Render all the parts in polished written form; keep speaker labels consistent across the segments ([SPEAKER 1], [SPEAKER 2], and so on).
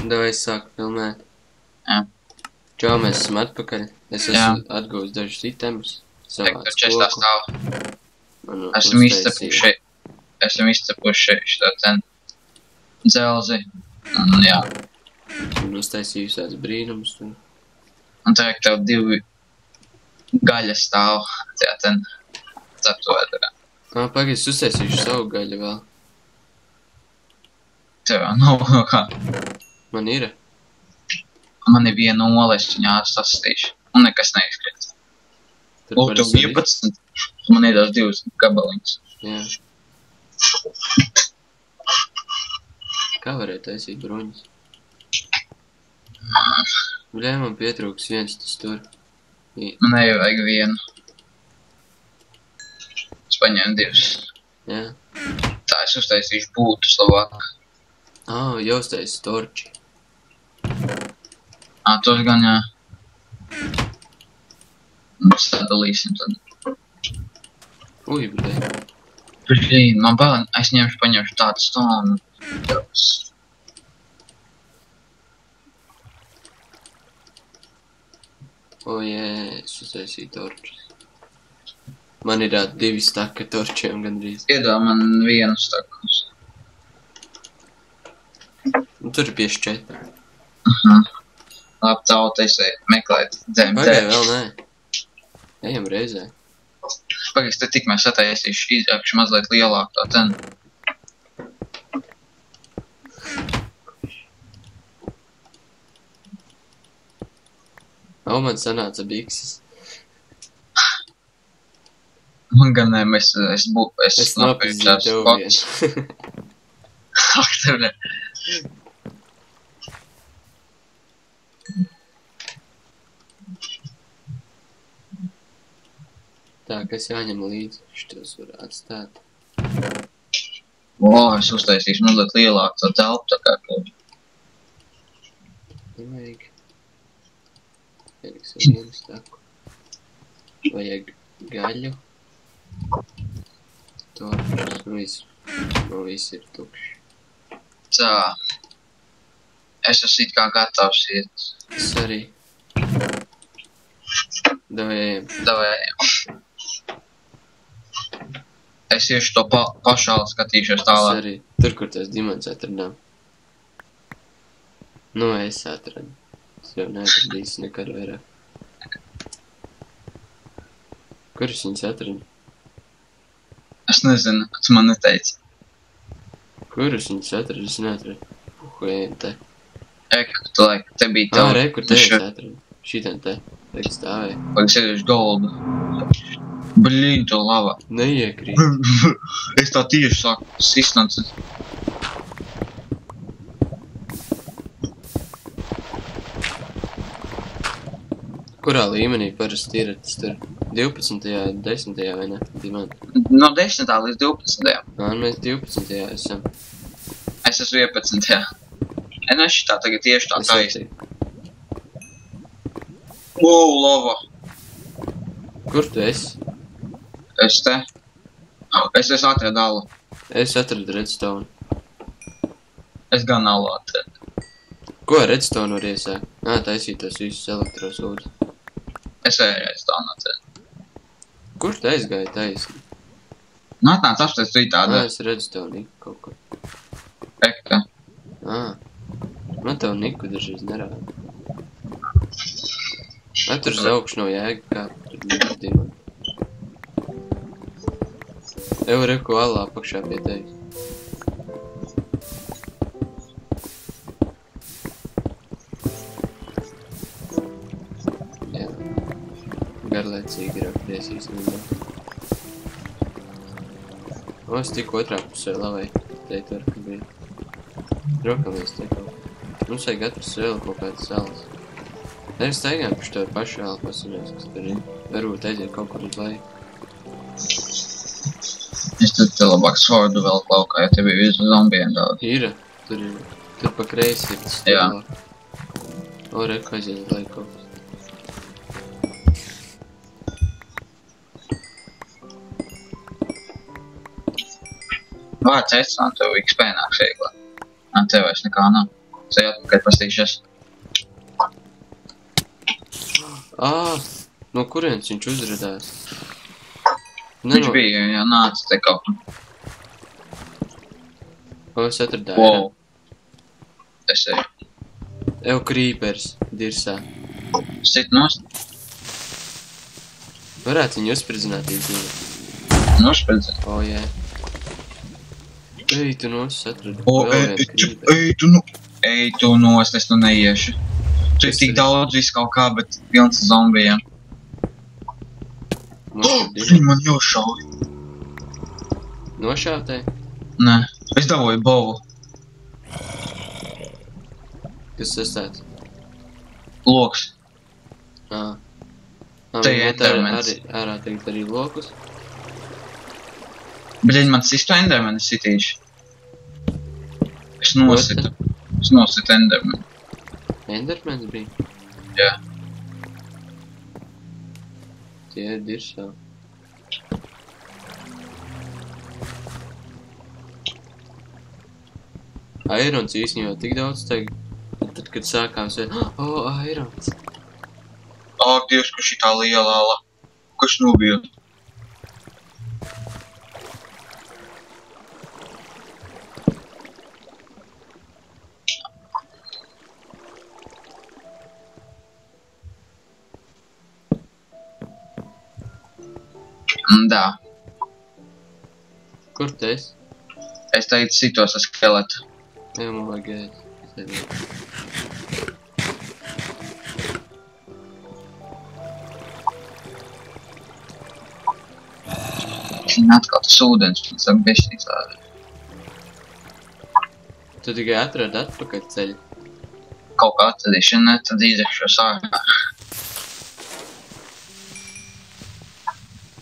[SPEAKER 1] Davai sāk filmēt.
[SPEAKER 2] Jā.
[SPEAKER 1] Čau, mēs esam atpakaļ. Es esmu atgūst dažus itemus.
[SPEAKER 2] Tur čestā stāv. Esam izcepuši šo ten dzelzi. Un jā.
[SPEAKER 1] Un uztaisīju tās brīnumus.
[SPEAKER 2] Un tagad tev 2 gaļa stāv. Tajā ten ceptu vēdā.
[SPEAKER 1] Pagaid, es uztaisīšu savu gaļu vēl.
[SPEAKER 2] Tev nav no kā.
[SPEAKER 1] Man ir.
[SPEAKER 2] Man ir 1 ola, es viņā sastīšu. Un nekas neizkrīt. Tev 11. Man ir 2 gabaliņas.
[SPEAKER 1] Jā. Kā varēja taisīt bruņas? Bļē, man pietrūks viens tas tur.
[SPEAKER 2] Man nevajag 1. Es paņēmu 2.
[SPEAKER 1] Jā.
[SPEAKER 2] Tā es uztaisīšu būtus labāk.
[SPEAKER 1] Jau uztaisi torči.
[SPEAKER 2] Tos gan jā. Sadalīsim tad.
[SPEAKER 1] Uj, bļē.
[SPEAKER 2] Blīn, man bail, es paņemšu tādu stonu.
[SPEAKER 1] Jē, es uztaisīju torčus. Man ir 2 staka torčiem gandrīz.
[SPEAKER 2] Iedod man 1 stakus.
[SPEAKER 1] Tur ir 4.
[SPEAKER 2] Labi, tautaisēji meklēt DMT.
[SPEAKER 1] Pagaid, vēl nē. Ejam reizē.
[SPEAKER 2] Pagaid, te tikmēr sataisīšu, izrakšu mazliet lielāk tā ten.
[SPEAKER 1] Man sanāca bikses.
[SPEAKER 2] Man gan ne, es
[SPEAKER 1] nopirkšu tev vienu.
[SPEAKER 2] Ak, tev ne.
[SPEAKER 1] Tā, kas jāņem līdzi, šitos var atstāt.
[SPEAKER 2] Es uztaisīšu mazliet lielāk tā telpu, tā kā kaut.
[SPEAKER 1] Nevajag. Pieliksim 1 staku. Vajag gaļu. Torčus, viss ir tukšs.
[SPEAKER 2] Tā. Es esmu it kā gatavs iet.
[SPEAKER 1] Es arī. Davai ejam.
[SPEAKER 2] Es iešu to pašāli skatīšos tālāk.
[SPEAKER 1] Es arī. Tur, kur tās dimants atradām. Es atradu. Es jau neatradīšu nekad vairāk. Kur es viņus atradu?
[SPEAKER 2] Es nezinu, tu man neteici.
[SPEAKER 1] Kur es viņus atradu? Es neatradu. Ejam te.
[SPEAKER 2] Tu laik, te bija tev.
[SPEAKER 1] Kur te es atradu. Šitan te. Te stāvēja.
[SPEAKER 2] Pagaid, sēdēšu goldu. Blīn, to lava.
[SPEAKER 1] Neiekrīt.
[SPEAKER 2] Es tā tieši sāku sistances.
[SPEAKER 1] Kurā līmenī parasti ir tas tur? 12. 10. vai ne?
[SPEAKER 2] No 10. līdz 12.
[SPEAKER 1] Mēs 12. esam.
[SPEAKER 2] Es esmu 11. Es šitā tagad tieši tā taisni. Lava.
[SPEAKER 1] Kur tu esi?
[SPEAKER 2] Es te. Es atradu alu.
[SPEAKER 1] Es atradu redstone.
[SPEAKER 2] Es gan alu atradu.
[SPEAKER 1] Ko ar redstone var iesākt? Taisīt tos visus elektrosūdus.
[SPEAKER 2] Es arī redstone atradu.
[SPEAKER 1] Kur tu aizgāji taisni?
[SPEAKER 2] Atnāc apstāst tu tādu.
[SPEAKER 1] Es redstone kaut kur.
[SPEAKER 2] Ekta.
[SPEAKER 1] Man tev niku dažreiz nerāda. Tur uz augšu no jēga, kā tur nepatīmā. Reku alā pakšā pie tevis. Jā. Garlaicīgi ir aptiesīs nebāk. Es tiku otrā pusē lavai. Teit var, ka bija. Drokamies te kaut. Mums vajag atrast vēl kaut kādas salas. Es staigāju par šo pašu vēl pasaļos, kas tur ir. Varbūt aiziet kaut kur uz leju.
[SPEAKER 2] Es te labāk svordu vēl klaukā, ja te bija visu zombiem daudz.
[SPEAKER 1] Ir, tur pa kreisi ir tas tālāk. Reku aiziet uz leju kaut kas.
[SPEAKER 2] Vārds esi, un tev XP nāk šeiklā. Tev vairs nekā nav. Ceļ atpakaļ pastīkšos.
[SPEAKER 1] No kurienes viņš uzradās?
[SPEAKER 2] Viņš bija, jā, nāca te kaut kur.
[SPEAKER 1] Es atradāju.
[SPEAKER 2] Wow. Es eju.
[SPEAKER 1] Ev krīpers, dirsā.
[SPEAKER 2] Sit nost.
[SPEAKER 1] Varētu viņu uzspridzināt īstenībā.
[SPEAKER 2] Nošpredzināt.
[SPEAKER 1] Jā. Ej, tu nost, atradu.
[SPEAKER 2] Ej, tu nost, es tu neiešu. Tu ir tik daudz visu kaut kā, bet pilns zombijiem. Viņi man jau šauj.
[SPEAKER 1] Nošāvtai?
[SPEAKER 2] Nē, es dabūju bovu.
[SPEAKER 1] Kas sastāds?
[SPEAKER 2] Loks. Te ir endermens.
[SPEAKER 1] Ārā teikt arī lokus.
[SPEAKER 2] Bļaļ, man sistu endermeni sitīšu. Es nositu endermeni.
[SPEAKER 1] Endermens bija?
[SPEAKER 2] Jā.
[SPEAKER 1] Tie ir dirsā. Airons īstenībā tik daudz tagad. Tad, kad sākām Airons.
[SPEAKER 2] Ak, Dievs, kurš šitā liela ala. Kurš nobija? Dā.
[SPEAKER 1] Kur tu esi?
[SPEAKER 2] Es tagad sitos ar skeletu.
[SPEAKER 1] Jā, man vajag ēst.
[SPEAKER 2] Viņa atkal tas ūdens, pēc tam bešķīs ārā.
[SPEAKER 1] Tu tikai atradi atpakaļ ceļu.
[SPEAKER 2] Kaut kā atradīšu, ne, tad izrakšos ārā.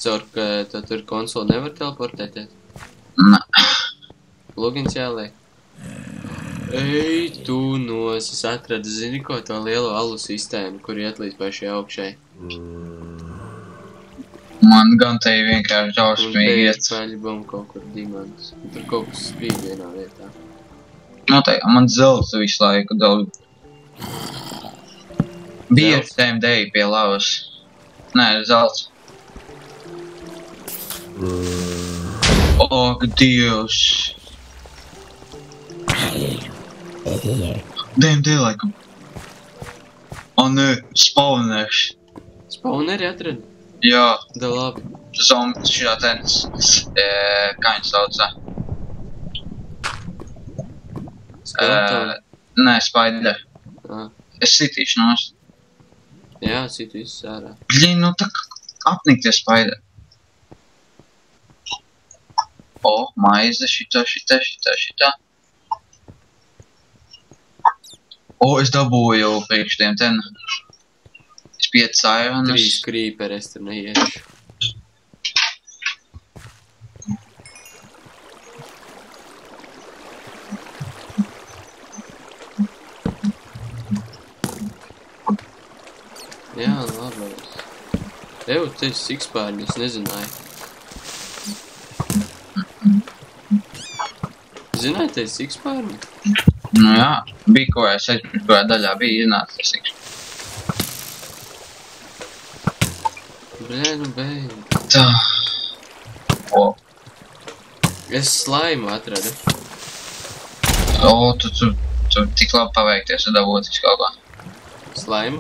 [SPEAKER 1] Caur, ka tu tur konsoli nevar teleportēties?
[SPEAKER 2] Nē.
[SPEAKER 1] Plugins jāliek. Ej, tu nos, es atradu, zini ko, to lielo alu sistēmu, kur iet līdz pašai augšai.
[SPEAKER 2] Man gan te ir vienkārši drausmīgi iet.
[SPEAKER 1] Un te ir paļbom kaut kur dimants. Tur kaut kas spīd vienā vietā.
[SPEAKER 2] Noteikti, man zelta visu laiku daudz. Bija TMD pie lavas. Nē, zelts. Ak, Dievs. DMD laikam. Nē, spawners.
[SPEAKER 1] Spawneri atradi?
[SPEAKER 2] Jā.
[SPEAKER 1] Da labi.
[SPEAKER 2] Zombi šitā tenis. Kā viņi saucā?
[SPEAKER 1] Skeletoni?
[SPEAKER 2] Nē, spider. Es sitīšu nost.
[SPEAKER 1] Jā, situ visus ārā.
[SPEAKER 2] Bļin, nu tak apnikties spider. Maize, šitā. Es dabūju priekš tiem ten. Es 5 ironus.
[SPEAKER 1] 3 krīperi, es tur neiešu. Jā, labi. Ev, te ir sikspārņi, es nezināju. Zināji, te ir sikspārņi?
[SPEAKER 2] Nu jā, bija ko es aizpēc kojā daļā bija iznācis sikspārņi.
[SPEAKER 1] Bļē, nu beidz.
[SPEAKER 2] Tā.
[SPEAKER 1] Es slaimu atradu.
[SPEAKER 2] Tu tik labi paveikties ar davotis kaut kā.
[SPEAKER 1] Slaimu?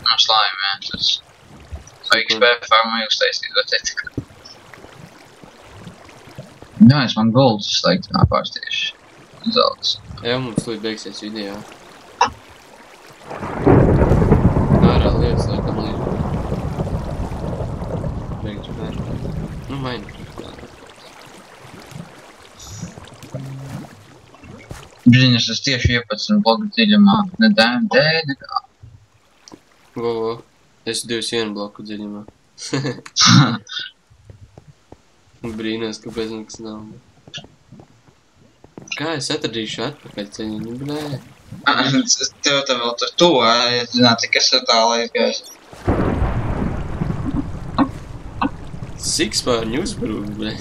[SPEAKER 2] No slaimu, jā. Tas XP farmu jūs taisīt, bet te tik. Jā, es man golds izslēgt pārstieši. Zelts.
[SPEAKER 1] Jā, mums līdz beigsies video. Ārā lietas, laikam līdz. Beigšu pērk. Nu, maini.
[SPEAKER 2] Bļiņ, es esmu tieši 11 bloku dziļumā. Ne DMD, nekā.
[SPEAKER 1] Es 21 bloku dziļumā. Brīnās, kāpēc nekas nav. Kā es atradīšu atpakaļ ceļu? Nu, blē.
[SPEAKER 2] Tev vēl tur tu, ja zinātu, kas ir tālā aizgājis.
[SPEAKER 1] Sikspārņu uzbrūk, blē.